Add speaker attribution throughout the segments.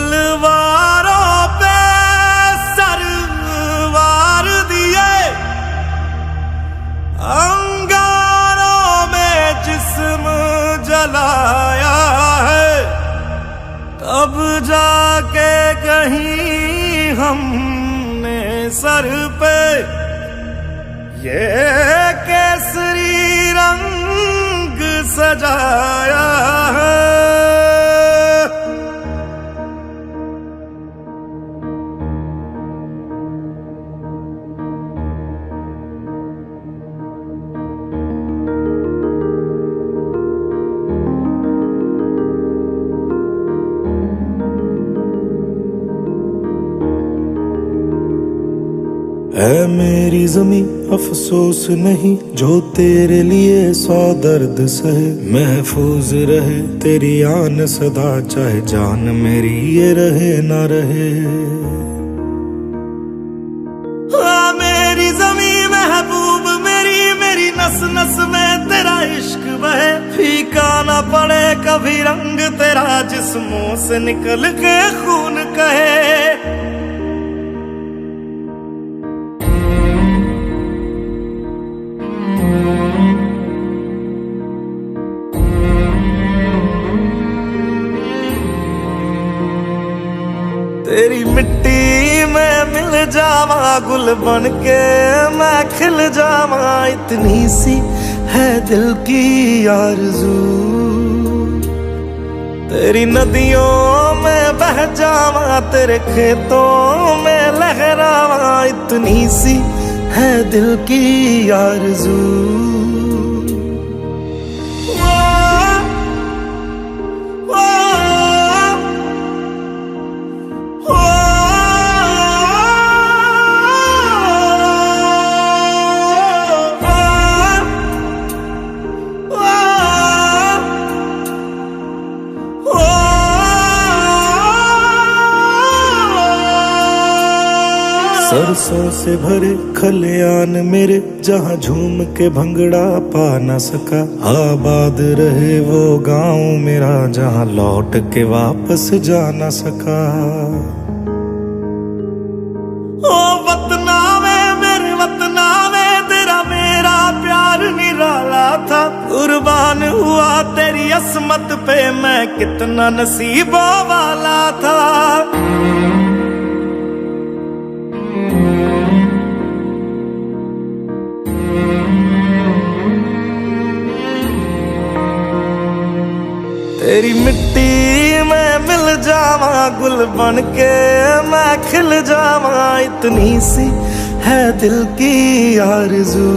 Speaker 1: तलवारों पे सरवार दिए, अंगारों में जिस्म जलाया है, तब जाके कहीं हमने सर पे ये केसरी रंग सजाया है।
Speaker 2: है मेरी ज़मीं अफसोस नहीं जो तेरे लिए 100 दर्द सहे, महफूज रहे तेरी आन सदा चाहे जान मेरी ये रहे ना रहे।
Speaker 1: हाँ मेरी ज़मीं महबूब मेरी, मेरी नस नस में तेरा इश्क बहे, फीका ना पड़े कभी रंग तेरा जिस्मों से निकल के खून कहे। तेरी मिट्टी में मिल जावा गुल बन के मैं खिल जावा, इतनी सी है दिल की आरज़ू। तेरी नदियों में बह जावा तेरे खेतों में लहरावा, इतनी सी है दिल की आरज़ू।
Speaker 2: सरसों से भरे खलियान मेरे जहाँ झूम के भंगड़ा पा न सका, आबाद रहे वो गांव मेरा जहाँ लौट के वापस जा न सका।
Speaker 1: ओ वतना में मेरे वतना में तेरा मेरा प्यार निराला था, कुर्बान हुआ तेरी असमत पे मैं कितना नसीबों वाला था। तेरी मिट्टी में मिल जावा गुल बन के मैं खिल जावा, इतनी सी है दिल की आरज़ू।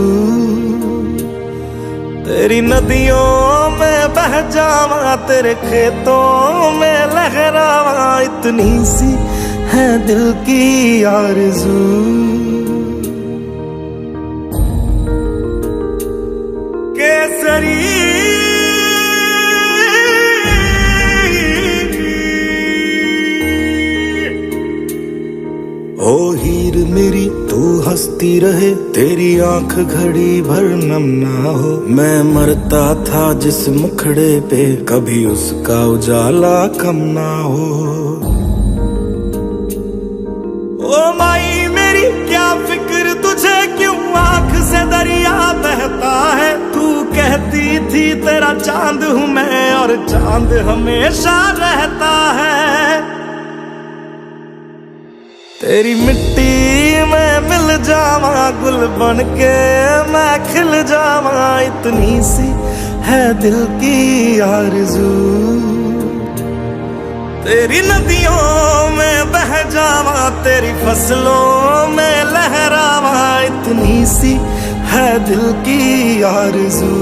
Speaker 1: तेरी नदियों में बह जावा तेरे खेतों में लहरावा, इतनी सी है दिल की आरज़ू। केसरी
Speaker 2: ओ हीर मेरी तू हंसती रहे, तेरी आंख घड़ी भर नम ना हो। मैं मरता था जिस मुखड़े पे कभी उसका उजाला कम ना हो।
Speaker 1: ओ माई मेरी क्या फिक्र तुझे क्यों आंख से दरिया बहता है, तू कहती थी तेरा चांद हूँ मैं और चांद हमेशा रहता है। तेरी मिट्टी में मिल जावा गुल बन के मैं खिल जावा, इतनी सी है दिल की आरज़ू। तेरी नदियों में बह जावा तेरी फसलों में लहरावा, इतनी सी है दिल की आरज़ू।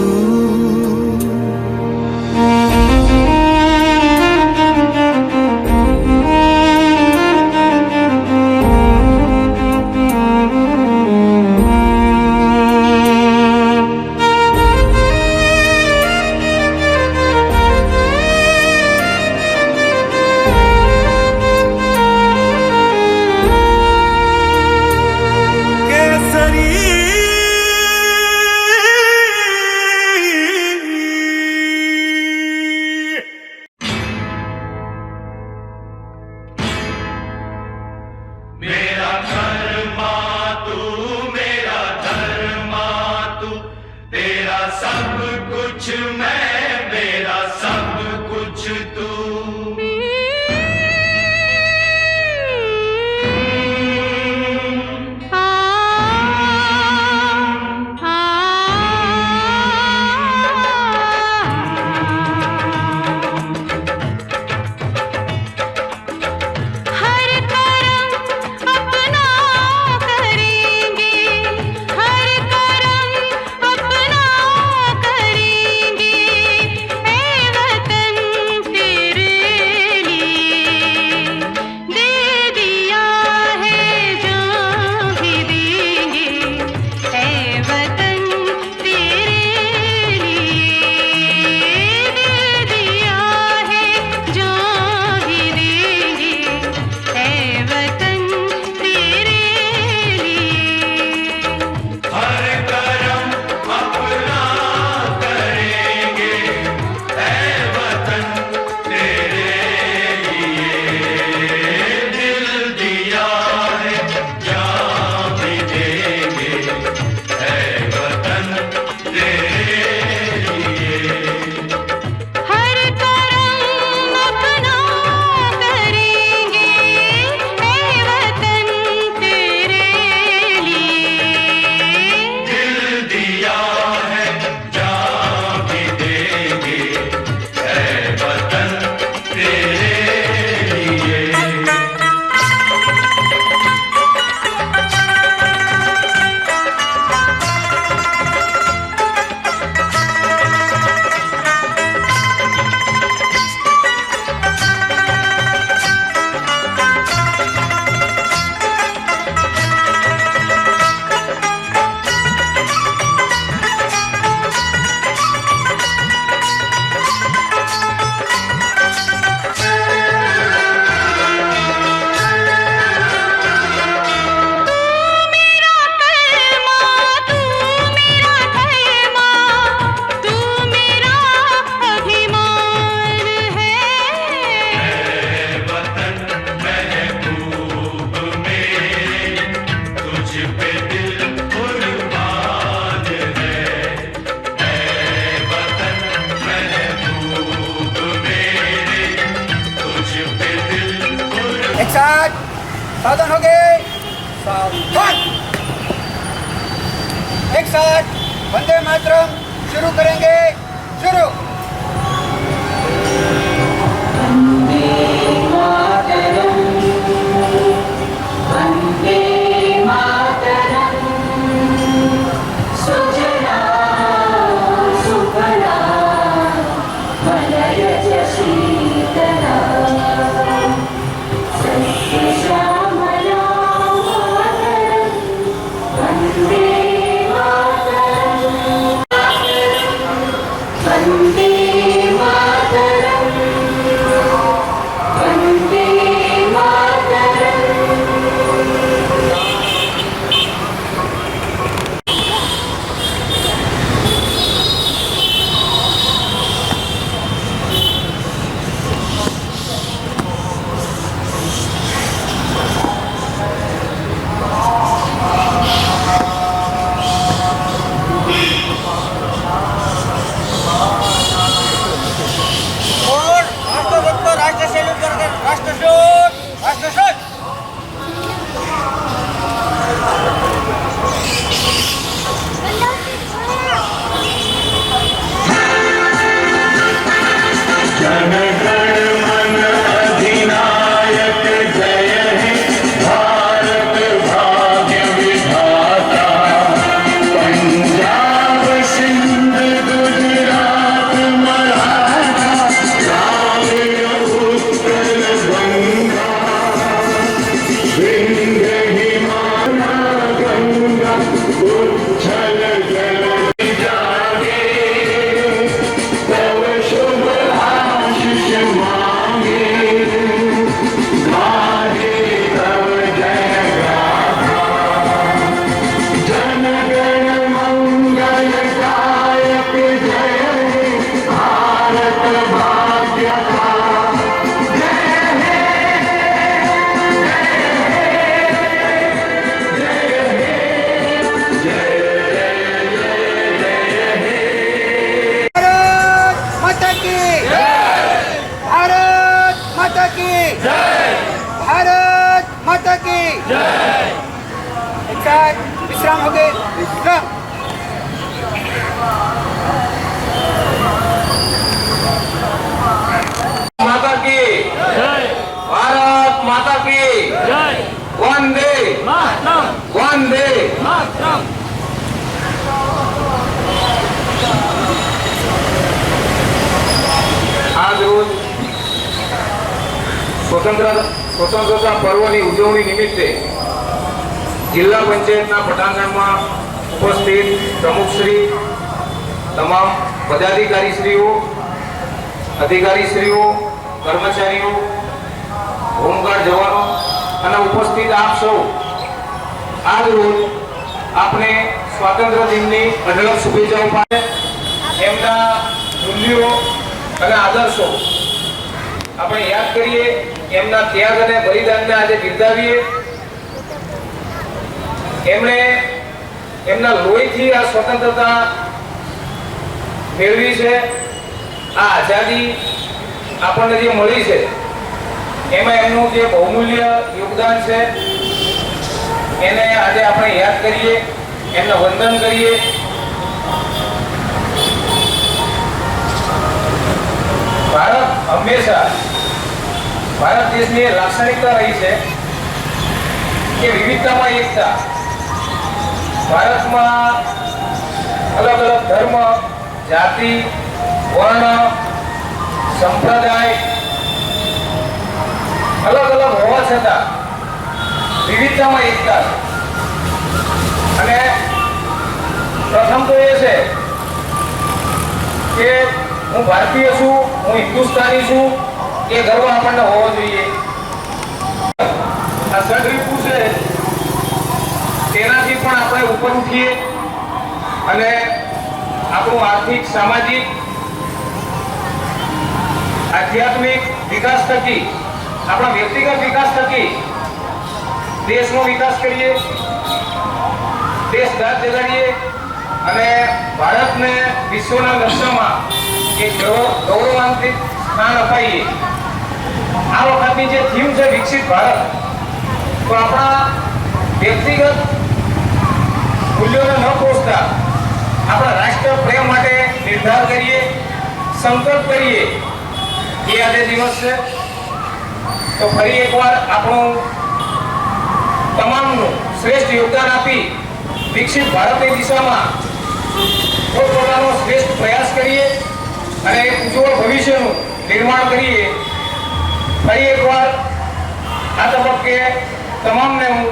Speaker 3: साथ सावधान हो गए, सावधान। एक साथ वंदे मातरम शुरू करेंगे, शुरू। विश्राम हो गए, विश्राम।
Speaker 4: माता की जय, भारत माता की जय, वंदे मातरम, वंदे मातरम। आज रोज स्वतंत्रता पर्वની ઉજવણી નિમિત્તે જિલ્લા પંચાયતના પટાંગણમાં ઉપસ્થિત પ્રમુખશ્રી, તમામ પદાધિકારીશ્રીઓ, અધિકારીશ્રીઓ, કર્મચારીઓ, હોમગાર્ડ જવાનો અને ઉપસ્થિત આપ સૌ આજ રોજ આપણે સ્વાતંત્ર્ય દિનની અઢળક શુભેચ્છાઓ પાઠવે. એમના મૂલ્યો અને આદર્શો આપણે યાદ કરીએ, એમના ત્યાગ અને બલિદાનને આજે બિરદાવીએ. એમણે એમના લોહીથી આ સ્વતંત્રતા મેળવી છે. આ આઝાદી આપણને જે મળી છે એમાં એમનું જે બહુમૂલ્ય યોગદાન છે એને આજે આપણે યાદ કરીએ, એમને વંદન કરીએ. ભારત દેશની લાક્ષણિકતા રહી છે કે વિવિધતામાં એકતા. ભારતમાં અલગ અલગ ધર્મ, જાતિ, વર્ણ, સંપ્રદાય અલગ અલગ હોવા છતાં વિવિધતામાં એકતા. અને પ્રથમ તો એ છે કે હું ભારતીય છું, હું હિન્દુસ્તાની છું, એ ગર્વ આપણને હોવો જોઈએ. આ સદરીપુ છે તેનાથી પણ આપણે ઉપર ઉઠીએ અને આપણું આર્થિક, સામાજિક, આધ્યાત્મિક વિકાસ થકી, આપણા વ્યક્તિગત વિકાસ થકી દેશનો વિકાસ કરીએ, દેશ દાદ જગાડીએ અને ભારતને વિશ્વના નકશામાં એક ગૌરવાન્વિત સ્થાન અપાઈએ. આ વખતની જે થીમ છે વિકસિત ભારત, તો આપણા વ્યક્તિગત મૂલ્યોને ન કોસતા આપણા રાષ્ટ્ર પ્રેમ માટે નિર્ધાર કરીએ, સંકલ્પ કરીએ, એ આજે દિવસ છે. તો ફરી એકવાર આપણું તમામનું શ્રેષ્ઠ યોગદાન આપી વિકસિત ભારતની દિશામાં પોતપોતાનો શ્રેષ્ઠ પ્રયાસ કરીએ અને એક ઉજ્જવળ ભવિષ્યનું નિર્માણ કરીએ. ફરી એકવાર આ તબક્કે તમામને હું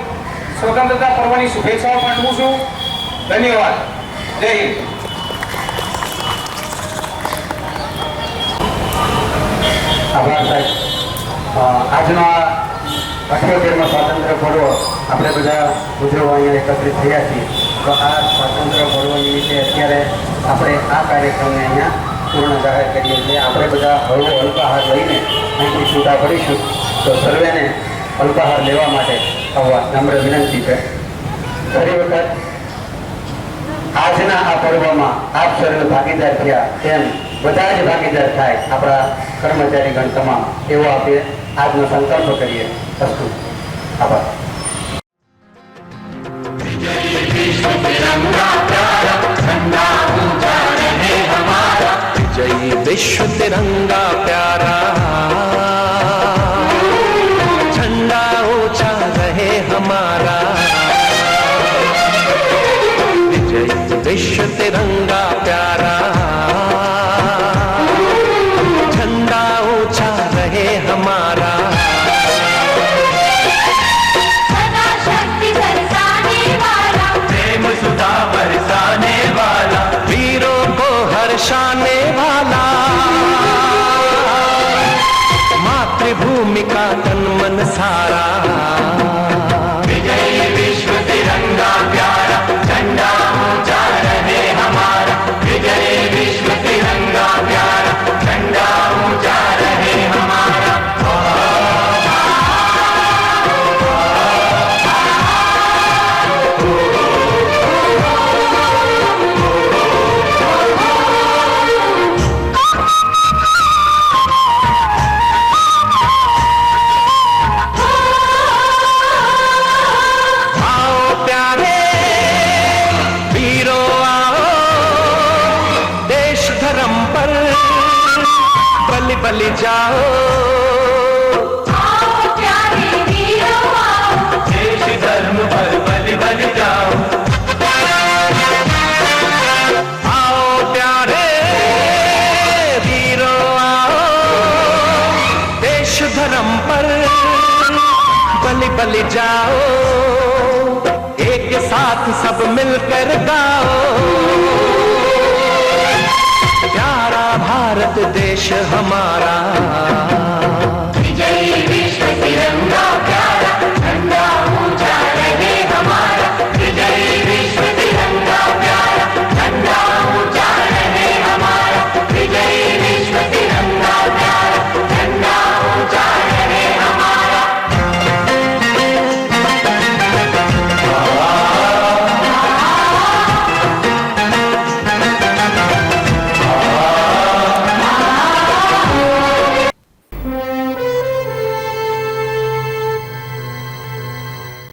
Speaker 4: સ્વતંત્રતા પર્વની શુભેચ્છાઓ પાઠવું છું. ધન્યવાદ. જય હિન્દ.
Speaker 3: આભાર સાહેબ. આજનો આ 78મો સ્વાતંત્ર્ય પર્વ આપણે બધા ઉજવવા અહીંયા એકત્રિત થયા છીએ. તો આ સ્વાતંત્ર્ય પર્વ નિમિત્તે અત્યારે આપણે આ કાર્યક્રમને અહીંયા પૂર્ણ જાહેર કરીએ છીએ. આપણે બધા હળવો અલ્પાહાર લઈને અહીંથી છૂટા પડીશું. તો સર્વેને અલ્પાહાર લેવા માટે આવવા નમ્ર વિનંતી છે. ઘણી વખત આજના આ પર્વમાં આપ સર્વે ભાગીદાર થયા તેમ બધા જ ભાગીદાર થાય આપણા કર્મચારીગણ તમામ, એવો આપણે આજનો સંકલ્પ કરીએ. અસ્તુ. આભાર.
Speaker 5: जय विश्व तिरंगा प्यारा, झंडा ऊंचा रहे हमारा. जय विश्व तिरंगा प्यारा, झंडा ऊंचा रहे हमारा.
Speaker 6: शक्ति बरसाने वाला,
Speaker 5: प्रेम सुधा बरसाने वाला, वीरों को हर्षाने मातृभूमि का तन मन सारा. विजय विश्व तिरंगा प्यारा, झंडा ऊंचा रहे हमारा. विजय विश्व तिरंगा प्यारा, झंडा ऊंचा रहे हमारा. बलि जाओ,
Speaker 6: आओ प्यारे वीरों आओ,
Speaker 5: देश धर्म पर बलि बलि जाओ. आओ प्यारे वीरों आओ, देश धर्म पर बलि बलि जाओ. एक साथ सब मिलकर गाओ, प्यारा भारत देश हमारा.